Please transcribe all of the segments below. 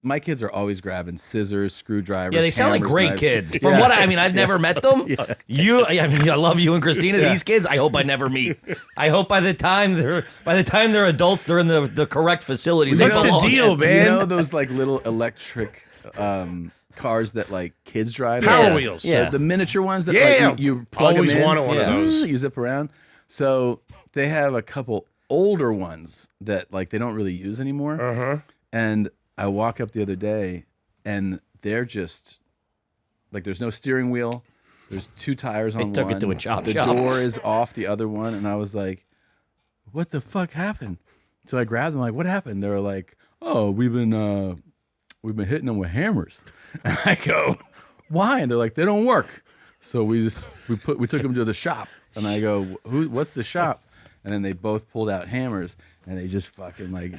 my kids are always grabbing scissors, screwdrivers. Yeah, they sound like hammers, great knives. kids. From what I mean, I've never met them. I love you and Christina. These kids, I hope I never meet. I hope by the time they're adults, they're in the correct facility. What's the deal, man? You know those like little electric cars that like kids drive? Power wheels. So the miniature ones that like, you plug always them in. wanted one of those. You zip around. So they have a couple older ones that like they don't really use anymore. And I walk up the other day, and they're just like there's no steering wheel. There's 2 tires on one. They took it to a chop the shop. door is off the other one, and I was like, "What the fuck happened?" So I grabbed them. Like, what happened? They were like, "Oh, we've been hitting them with hammers." And I go, "Why?" And they're like, "They don't work." So we took them to the shop, and I go, "What's the shop?" And then they both pulled out hammers, and they just fucking like.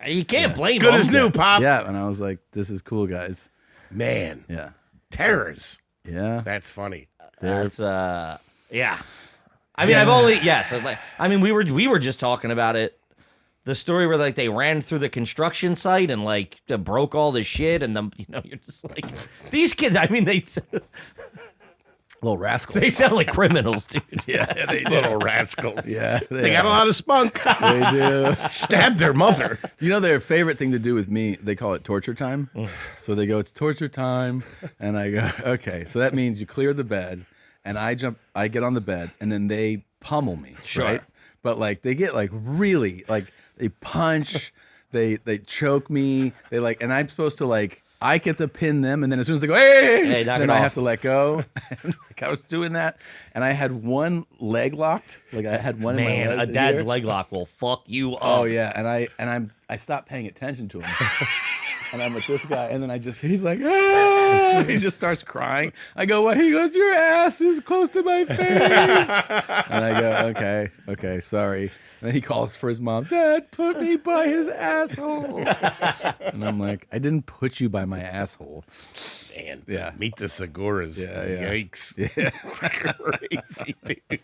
You can't blame Good them. as new, Pop. Yeah, and I was like, "This is cool, guys." Man. Yeah, Terrors. yeah. That's funny. That's yeah. I mean, I've only I mean, we were just talking about it. The story where like they ran through the construction site and like broke all the shit, and you're just like these kids. I mean, they Little rascals. sound like criminals, dude. Yeah, they do. Little rascals. Yeah, They got a lot of spunk. They do. Stabbed their mother. You know their favorite thing to do with me? They call it torture time. So they go, "It's torture time," and I go, "Okay." So that means you clear the bed, and I get on the bed, and then they pummel me. Sure. Right? But like they get like really like they punch, they choke me, they like, and I'm supposed to like. I get to pin them, and then as soon as they go, hey, knock then it I off. have to let go. And like I was doing that, and I had one leg locked. Like I had one in my Man, legs a dad's here. leg lock will fuck you up. Oh yeah, and I stopped paying attention to him, and I'm with this guy, and then he's like, ah! He just starts crying. I go, what? He goes, your ass is close to my face, and I go, okay, sorry. And then he calls for his mom. Dad, put me by his asshole. And I'm like, I didn't put you by my asshole. Man. Yeah. Meet the Seguras. Yeah. Yikes. Yeah. Crazy, dude.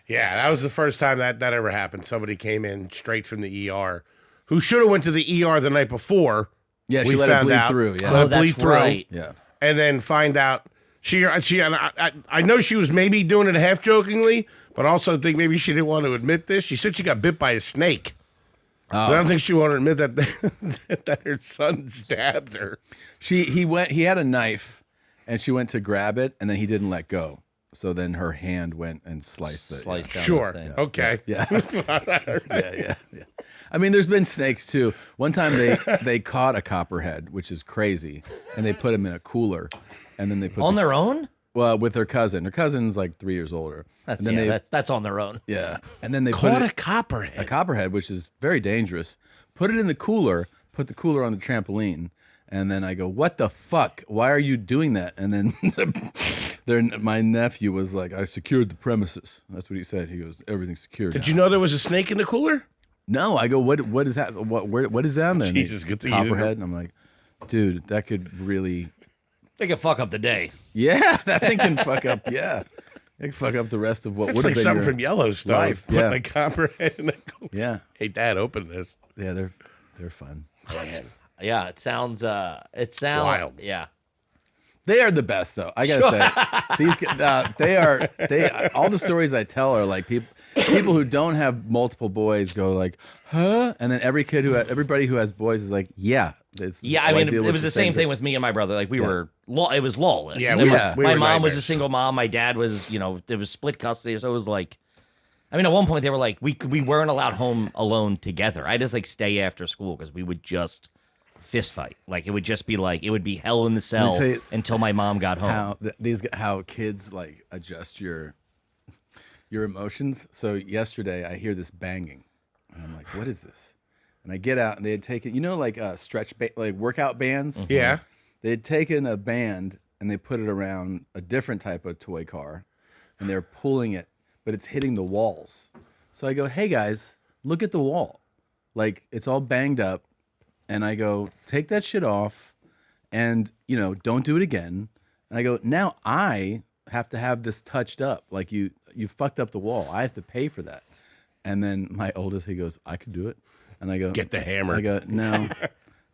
Yeah, that was the first time that ever happened. Somebody came in straight from the ER who should have went to the ER the night before. Yeah, she We let it found bleed out. through. Yeah. Let Oh, it bleed that's through. right. Yeah. And then find out I know she was maybe doing it half jokingly, but also think maybe she didn't want to admit this. She said she got bit by a snake. Oh. I don't think she wanted to admit that her son stabbed her. He had a knife, and she went to grab it, and then he didn't let go. So then her hand went and sliced it. Sliced down Sure. the thing. Okay. Yeah. Yeah. I mean, there's been snakes too. One time they caught a copperhead, which is crazy, and they put him in a cooler, and then they put On their own? well with her cousin. Her cousin's like 3 years older. That's and then that's on their own. and then they Caught put a copperhead. a copperhead, which is very dangerous. Put it in the cooler. Put the cooler on the trampoline. And then I go, what the fuck? Why are you doing that? And then my nephew was like, I secured the premises. That's what he said. He goes, everything's secured. Did you know there was a snake in the cooler? No, I go, what is that? What is down there? And Jesus, they- good thing you didn't know. Copperhead. And I'm like, dude, that could really, They could fuck up the day. yeah, that thing can fuck up. Yeah, it can fuck up the rest of what It's would like have been something your from Yellowstone. life. Putting Yeah, a copperhead in a cooler. yeah, Hey, Dad, open this. yeah. They're fun. Yeah, it sounds Wild. Yeah. They are the best, though. I gotta say, these they are all the stories I tell are like people who don't have multiple boys go like, huh, and then everybody who has boys is like, yeah, Yeah, I mean, it was the same thing with me and my brother. Like, it was lawless. Yeah, And we then were my mom was a nightmares. single mom. My dad was, it was split custody. So it was like, I mean, at one point they were like, we weren't allowed home alone together. I just like stay after school because we would just fist fight. Like, it would just be like, it would be hell in the cell say until my mom got home. how kids like adjust your emotions. So yesterday I hear this banging, and I'm like, what is this? And I get out, and they had taken, like like workout bands. Yeah. They had taken a band and they put it around a different type of toy car, and they're pulling it, but it's hitting the walls. So I go, hey guys, look at the wall. Like, it's all banged up. And I go, take that shit off and, don't do it again. And I go, now I have to have this touched up. Like, you fucked up the wall. I have to pay for that. And then my oldest, he goes, I could do it. And I go, Get the hammer. I go, no.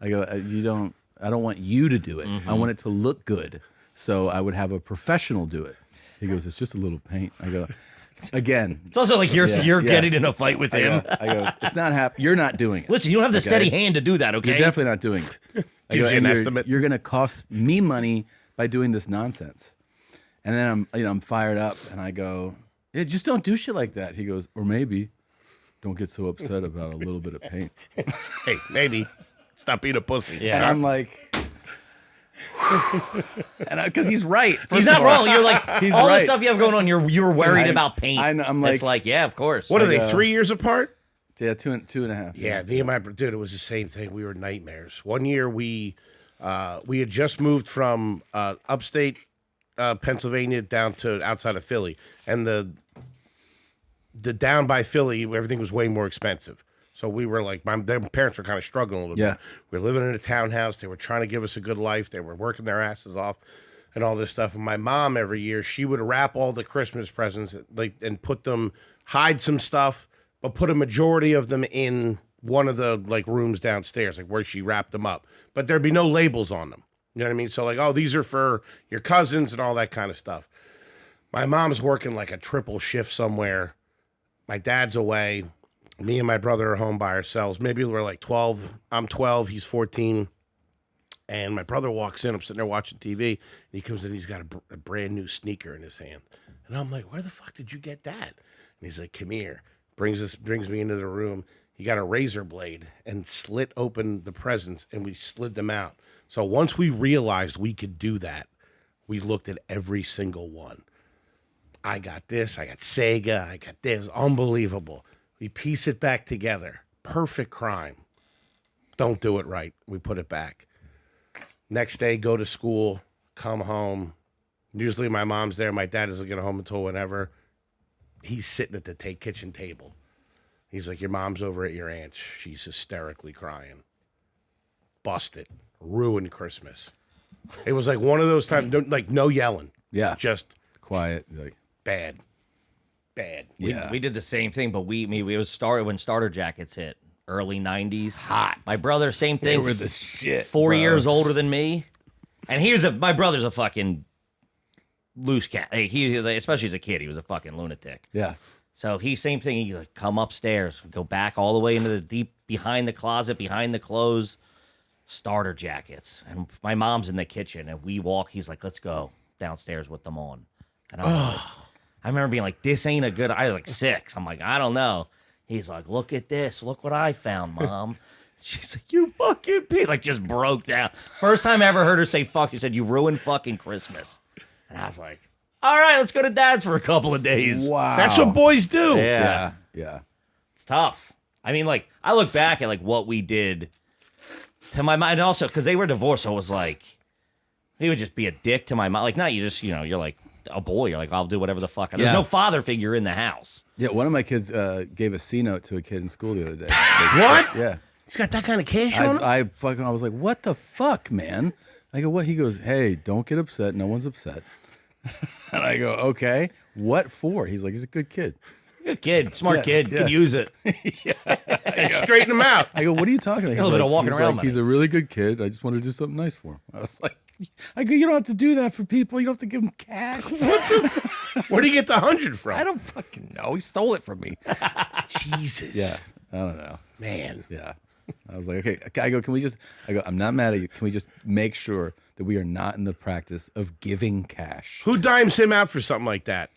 I go, you don't. want you to do it. I want it to look good. So I would have a professional do it. He goes, it's just a little paint. I go, again. It's also like you're getting in a fight with him. I go, it's not you're not doing it. Listen, you don't have the steady hand to do that, okay? You're definitely not doing it. Gives you an estimate. You're going to cost me money by doing this nonsense. And then I'm fired up and I go, yeah, just don't do shit like that. He goes, or maybe don't get so upset about a little bit of paint. Hey, maybe. Stop being a pussy. Yeah. And I'm like, and because he's right. He's not wrong. You're like, He's all the right. stuff you have going on, you're worried about paint. I'm like, it's like, yeah, of course. What are they, 3 years apart? yeah, two and a half. Yeah, me and my dude, it was the same thing. We were nightmares. One year we had just moved from upstate Pennsylvania down to outside of Philly, and the down by Philly, everything was way more expensive. So we were like, their parents were kind of struggling a little bit. We were living in a townhouse. They were trying to give us a good life. They were working their asses off and all this stuff. And my mom, every year, she would wrap all the Christmas presents and put them, hide some stuff, but put a majority of them in one of the rooms downstairs, like where she wrapped them up. But there'd be no labels on them. You know what I mean? So like, oh, these are for your cousins and all that kind of stuff. My mom's working like a triple shift somewhere. My dad's away. Me and my brother are home by ourselves. Maybe we're like 12. I'm 12. He's 14. And my brother walks in. I'm sitting there watching TV. And he comes in. He's got a brand new sneaker in his hand. And I'm like, where the fuck did you get that? And he's like, come here. Brings me into the room. He got a razor blade and slit open the presents. And we slid them out. So once we realized we could do that, we looked at every single one. I got this. I got Sega. I got this. Unbelievable. We piece it back together. Perfect crime. Don't do it right. We put it back. Next day, go to school, come home. Usually my mom's there. My dad doesn't get home until whenever. He's sitting at the kitchen table. He's like, your mom's over at your aunt's. She's hysterically crying. Busted. Ruined Christmas. It was like one of those times, no yelling. Yeah. Just Quiet. Like, bad. yeah. We did the same thing, but it was when starter jackets hit, early 90s. Hot. My brother, same They thing. were the shit. 4 bro. years older than me. And my brother's a fucking loose cat. Hey, especially as a kid, he was a fucking lunatic. Yeah. So same thing. He come upstairs, go back all the way into the deep behind the closet, behind the clothes, starter jackets. And my mom's in the kitchen, and we walk. He's like, let's go downstairs with them on. And I'm like, I remember being like, this ain't a good. I was like 6. I'm like, I don't know. He's like, look at this. Look what I found, Mom. She's like, you fucking pig. Like, just broke down. First time I ever heard her say fuck, she said, you ruined fucking Christmas. And I was like, all right, let's go to Dad's for a couple of days. Wow. That's what boys do. Yeah. Yeah. It's tough. I mean, like, I look back at, what we did to my mind also, because they were divorced, so it was like, he would just be a dick to my mom. Like, not you just, you're like a boy. You're like, I'll do whatever the fuck. There's no father figure in the house. Yeah. One of my kids gave a C note to a kid in school the other day. What? Yeah. He's got that kind of cash on him? I was like, what the fuck, man? I go, what? He goes, hey, don't get upset. No one's upset. And I go, okay, what for? He's like, he's a good kid. Good kid, smart kid, yeah. could use it. Straighten him out. I go, what are you talking about? A little bit of walking around he's a really good kid. I just want to do something nice for him. I was like, I go, you don't have to do that for people. You don't have to give them cash. Where do you get the 100 from? I don't fucking know. He stole it from me. Jesus. Yeah, I don't know. Man. Yeah. I was like, okay. I go, I'm not mad at you. Can we just make sure that we are not in the practice of giving cash? Who dimes him out for something like that?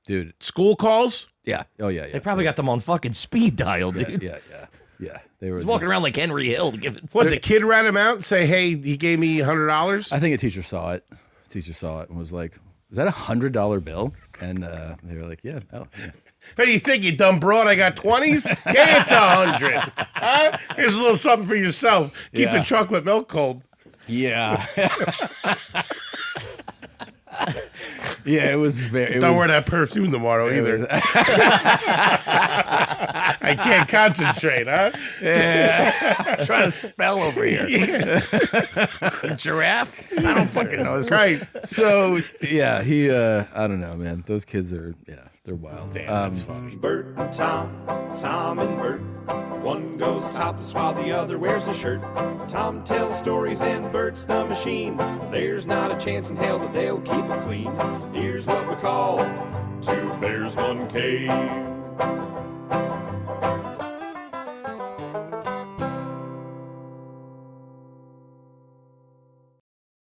Dude. School calls? Yeah. Oh, yeah. They probably got them on fucking speed dial, dude. Yeah. They were He's walking around like Henry Hill to give it. What, the kid ran him out and say, hey, he gave me $100? I think a teacher saw it. and was like, is that $100 bill? And they were like, yeah. Oh, yeah. How do you think, you dumb broad? I got 20s? Yeah, it's 100. Huh? Here's a little something for yourself. Keep the chocolate milk cold. Yeah. Yeah, it was very. Don't wear that perfume tomorrow either. I I can't concentrate, huh? I'm trying to spell over here. Giraffe? I don't fucking know. That's right. So yeah, he. I don't know, man. Those kids are they're wild. Damn, that's funny. Bert and Tom, Tom and Bert. One goes topless while the other wears a shirt. Tom tells stories and Bert's the machine. There's not a chance in hell that they'll keep it clean. Here's what we call two bears, one cave.